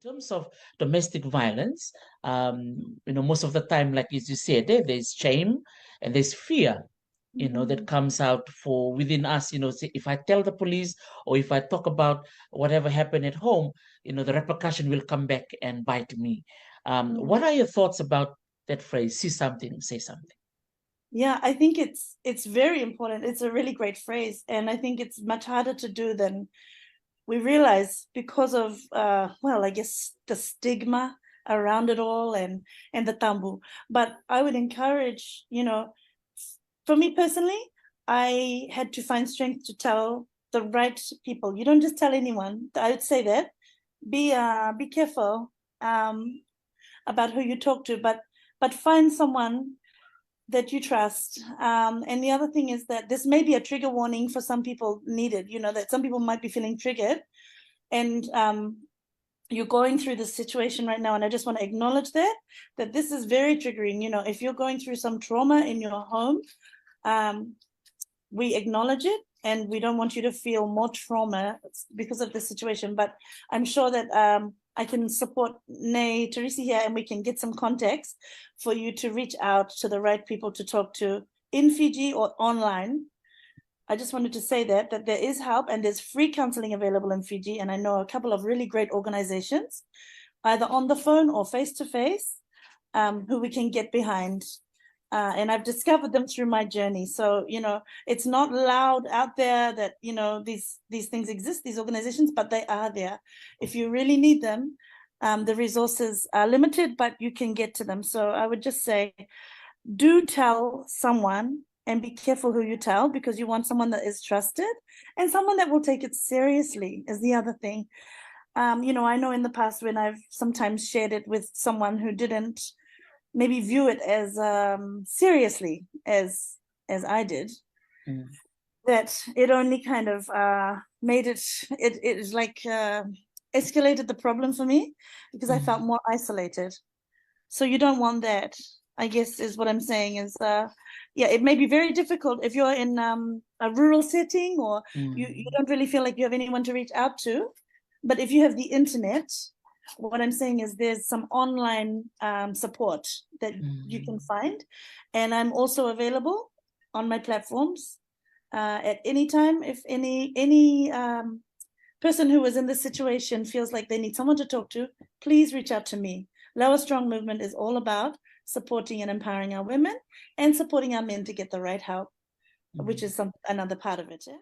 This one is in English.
terms of domestic violence, most of the time, like as you said, there's shame and there's fear, that Mm. comes out for within us. Say, if I tell the police or if I talk about whatever happened at home, the repercussion will come back and bite me. Mm. What are your thoughts about that phrase? See something, say something. Yeah, I think it's very important. It's a really great phrase, and I think it's much harder to do than we realize because of well, I guess the stigma around it all and the taboo. But I would encourage, for me personally, I had to find strength to tell the right people. You don't just tell anyone. I would say that be careful about who you talk to, but find someone that you trust. And the other thing is that this may be a trigger warning for some people needed, that some people might be feeling triggered and you're going through this situation right now. And I just want to acknowledge that this is very triggering. If you're going through some trauma in your home, we acknowledge it and we don't want you to feel more trauma because of this situation. But I'm sure that I can support Nay Teresa here and we can get some context for you to reach out to the right people to talk to in Fiji or online. I just wanted to say that there is help and there's free counseling available in Fiji. And I know a couple of really great organizations, either on the phone or face to face, who we can get behind. And I've discovered them through my journey. So, it's not loud out there that, these things exist, these organizations, but they are there. If you really need them, the resources are limited, but you can get to them. So I would just say, do tell someone and be careful who you tell because you want someone that is trusted and someone that will take it seriously is the other thing. I know in the past when I've sometimes shared it with someone who didn't maybe view it as seriously as I did, Mm. that it only kind of made it is like escalated the problem for me because I felt Mm. more isolated. So you don't want that, I guess, is what I'm saying is yeah, it may be very difficult if you're in a rural setting or you Mm. don't really feel like you have anyone to reach out to. But if you have the internet, what I'm saying is there's some online support that you can Mm. find. And I'm also available on my platforms at any time. If any person who is in this situation feels like they need someone to talk to, please reach out to me. LEWA Strong Movement is all about supporting and empowering our women and supporting our men to get the right help, which Mm. is another part of it. Yeah?